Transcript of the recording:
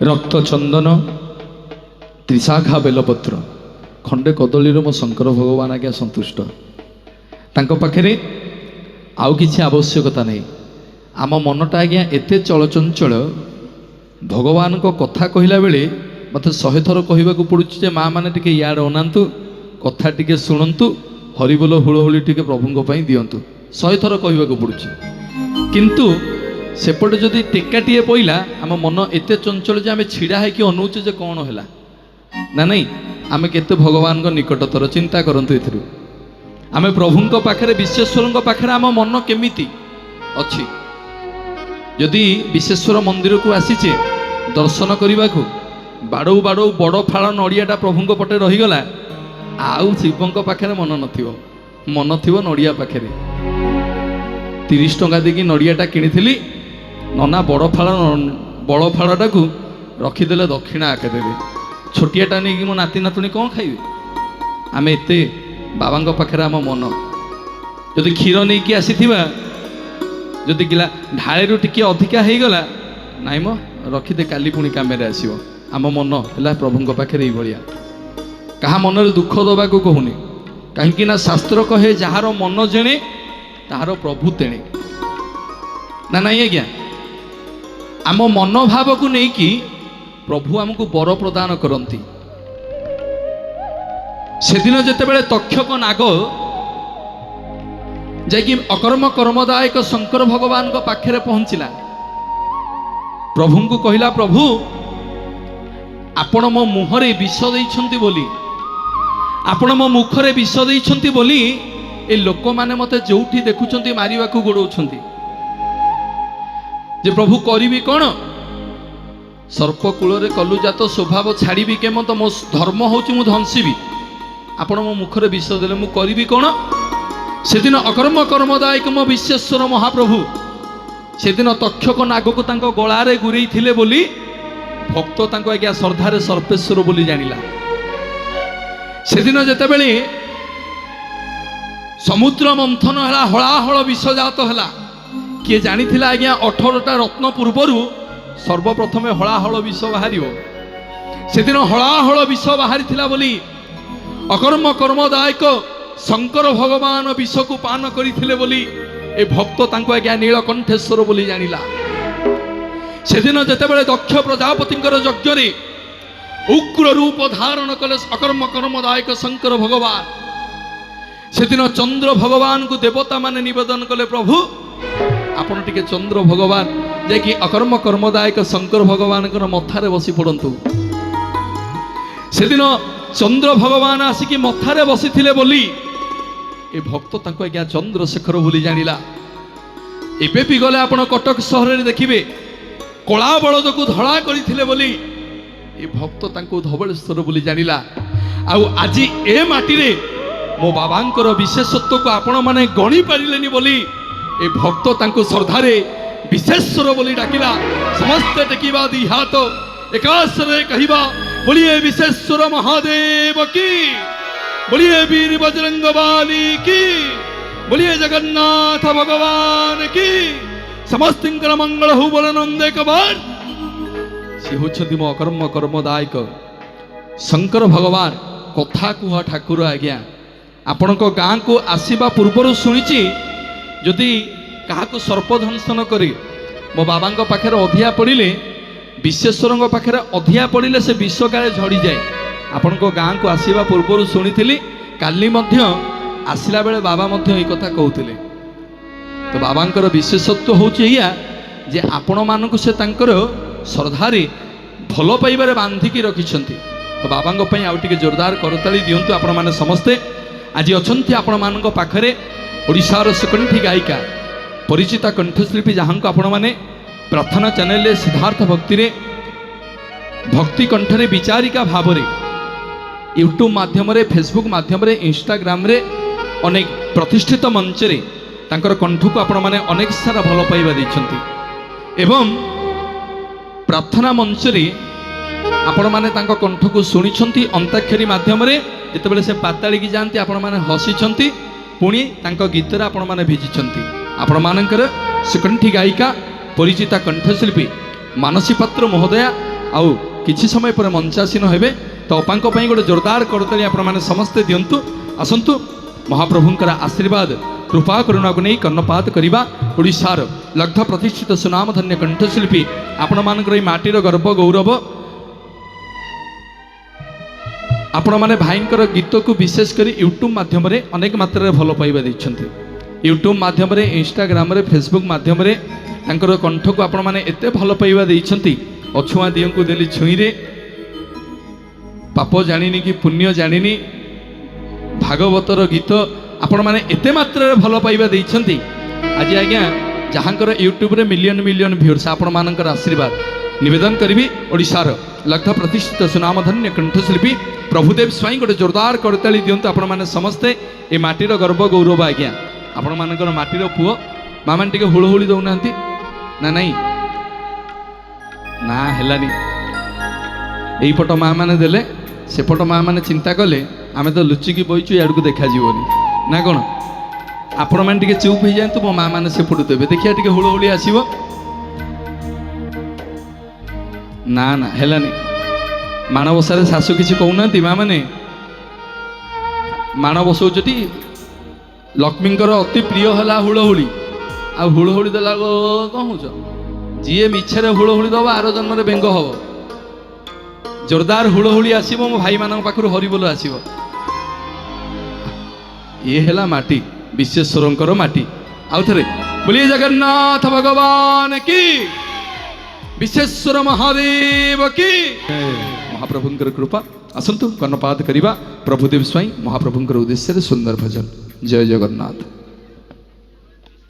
रक्त चंदन त्रिशाखा बेलपत्र खंडे कदली मो शंकर भगवान आज्ञा संतुष्ट तांको पाखरे आउ किछि आवश्यकता नहीं। आम मनटा आज्ञा एते चलचंचल भगवान को कथा कहला बेले मत 100 थर कहवाक पड़ुछि जे माँ माने टिके यार अनातु कथा टिके शुणु हरिबोल हुलहुली टिके प्रभु पई दियंतु 100 थर कहवाक पड़ुछि। किंतु सेपटे जदि टेकाटीए पइला आम मन एते चंचल जे आम छिड़ा है कि अनौचे जे कौन है ना नहीं आम केते भगवान को निकटतर चिंता करंतु एथिरु आम प्रभु पाखरे विश्वेश्वर पाखरे आम मन केमिति अछि। यदि विश्वेश्वर मंदिर को आसीचे दर्शन करने को बाड़ौ बाड़ौ बड़ फाड़ नड़ियाटा प्रभु पटे रहीगला आउ शिवों पाखे मन नथिबो मन थिबो नड़िया पाखे 30 टंका देकी नड़ियाटा किनी नना बड़ फाड़टा को रखीदे दक्षिणा आके देवे छोटियाटा नहीं मो नाती नातुणी कौन खाइबे आम एते बाबा पाखे आम मन जदि क्षीर नहीं कि आसीथिबा जदि गिला ढाळेरु टिके अधिका हो गला नाई मो रखीदे काली पुणी काम आसो आम मन है प्रभु पाखे भाया क्या मन दुख दबा को कहूनी कहीं शास्त्र कहे जार मन जेणे तार प्रभु तेणे ना नाई आज्ञा आम मनोभाव को लेकिन प्रभु आमको बर प्रदान करती। से दिन जितेबाला तक्षक नाग जाकि अकर्म कर्मदायक शंकर भगवान को पाखे पहुंचला प्रभु को कहला प्रभु आपण मो मुहरे विष देइछंती बोली आपण मो मुखरे विष देइछंती बोली ए लोक माने मते जोठी देखुछंती मारिबा को गोडौछंती जे प्रभु करिबी कोन सर्पकूल रे कलुजात स्वभाव छाड़बी केमत मो धर्म होची मु धंसीबी आपण मो मुखरे विष देले मु करिबी कोन। से दिन अकर्म कर्मदायक मो विश्वेश्वर महाप्रभु से दिन तक्षक नाग को तांको गलारे गुरई थिले बोली भक्त तांको आज्ञा श्रद्धारे सर्पेश्वर बोली जानिला। से दिन जेतेबेले समुद्र मंथन हला हलाहल विषजात हला किए जानिथिला आज्ञा 18टा रत्न पूर्वरु सर्वप्रथमे हलाहल विष बाहरिबो से दिन हलाहल विष बाहरिथिला बोली अकर्म कर्मदायक शंकर भगवान विष को पान करथिले बोली ए भक्त तांको आज्ञा नीलकंठेश्वर बोली जानिला। से दिन जेतेबेले दक्ष प्रजापतिंकर यज्ञ रे उग्र रूप धारण कले अकर्म कर्मदायक शंकर भगवान से दिन चंद्र भगवान को देवता माने निवेदन कले प्रभु आपण टिके चंद्र भगवान जे अकर्म कर्मदायक शंकर भगवान मथारे बसी पड़तु। से दिन चंद्र भगवान आसिकी मथारे बसी थिले बोली ए भक्त तांको आज्ञा चंद्रशेखर बोली जानिला। एबे भी गले आपण कटक सहर रे देखिबे कला बलद को धड़ा करथिले बोली ए भक्त तांको धवलेश्वर बोली जानिला। आउ आज ए माटी रे मो बाबांकर विशेषत्व को आपण माने गणी पारिलेनी बोली ए भक्त तांको श्रद्धारे विशेश्वर बोली डाकिला। समस्त टेकिबा दी हाथ एकासरे कहिबा बोलिए विशेश्वर महादेव की बोलिए वीर बजरंग बाली की बोलिए जगन्नाथ भगवान की समस्त मंगल हो बोल नंदे कबार से होछथि मो अकर्म कर्मदायक शंकर भगवान कथा कुह ठाकुर आज्ञा आपण को गाँ को आसीबा पूर्वर शुणिची जदि क्या सर्प दंशन करे मो बाबा पाखे अधिया पड़े विश्वेश्वर पाखे अधिया पड़े से विष काले झड़ी जाए आपण को गाँ को आसीबा पूर्वर शुणी काली आसला बेले बाबा ये कथा कहते तो बाबांकर विशेषत्व होची जे आपण मानक से तांकर श्रद्धारे भल पाइबारे बांधिकी रखिछंती। तो बाबा आउ टिके जोरदार करताली दियंतु आपण माने समस्ते आज अछंती आपण मानक पाखरे ओडिशार सुकंठी गायिका परिचिता कंठशिल्पी जहाँ को आपण माने प्रार्थना चैनल सिद्धार्थ भक्ति रे भक्ति कंठरे विचारिका भाव रे यूट्यूब माध्यम रे फेसबुक माध्यम रे इंस्टाग्राम रे अनेक प्रतिष्ठित मंच रे तांकर कंठ को आपण माने अनेक सारा भल पाइबा दैछंती एवं प्रार्थना मंच रे आपण माने तांको कंठ को सुनिछंती अंताक्षरी माध्यम रे जेतेबेले से पाताली की जानती आपण माने हसिछंती पुणी तांको गीत रे आपण माने भिजिछंती। आपण मानकर सुकंठी गायिका परिचिता कंठशिल्पी मानसी पात्र महोदया आउ किछि समय पर मंचासीन हेबे तो अपांक पई गोटे जोरदार करताली आपण माने समस्ते दियंतु आसंतु महाप्रभुंकर आशीर्वाद कृपा करुणा को नहीं कर्णपात करिबा ओडिशार लब्ध प्रतिष्ठित सुनाम धन्य कंठशिल्पी आपण मानकर ई माटीर गर्व गौरव आपण माने भाईंकर गीत को विशेष करी यूट्यूब माध्यम रे अनेक मात्रा भल पाइबा दैछन्ते यूट्यूब माध्यम रे इंस्टाग्राम रे फेसबुक माध्यम रे तांकर कंठ को आपण माने एते भल पाइबा दैछन्ती अछुआ दियों को देली छुई रे पाप जानिनी कि पुण्य जानिनी भागवतर गीत आपण माने एते मात्रा रे भल पाइबा दैछन्ती आज आज्ञा जहाँकर यूट्यूब रे मिलियन मिलियन व्यूअर्स आपण मानकर आशीर्वाद निवेदन करी ओडिशार लब्ध प्रतिष्ठित सुनामधन्य कंठशिल्पी प्रभुदेव स्वाई गोटे जोरदार करताली दियंतु आपण माने समस्ते ए माटीर गर्व गौरव आज्ञा आपण मानकर माटीर पुओ मामान टिके हुळहुळी दउनांती ना नहीं ना हेलानी एई पट मा माने देले सेपट मा माने चिंता कले आमे तो लुचिकी बइचु याडू देखा जीवनी ना कोन आपण माने टिके चुप हो जायंतु मो मा माने से फुटु देबे देखिया टिके हुळहुळी आसीबो ना ना हेलानी माणबसारे शाशु किसी कहूना माँ मैंने माण बसौचती लक्ष्मींकर अति प्रिय है हुड़हुड़ी आ हुड़हुड़ी देला कौन हो जी मिछे हुड़हुड़ी दबा आर जन्म बेंग हम जोरदार हुड़हुड़ी आसो मो भाई मान पाखु हरिबोल आसो ये है माटी विश्वेश्वर माटी आउ थे बोलिए जगन्नाथ भगवान की विश्वेश्वर महादेव की महाप्रभुंकर कृपा आसंतु कर्णपात करिबा प्रभुदेव स्वाई महाप्रभुंकर उद्देश्य सुंदर भजन जय जगन्नाथ।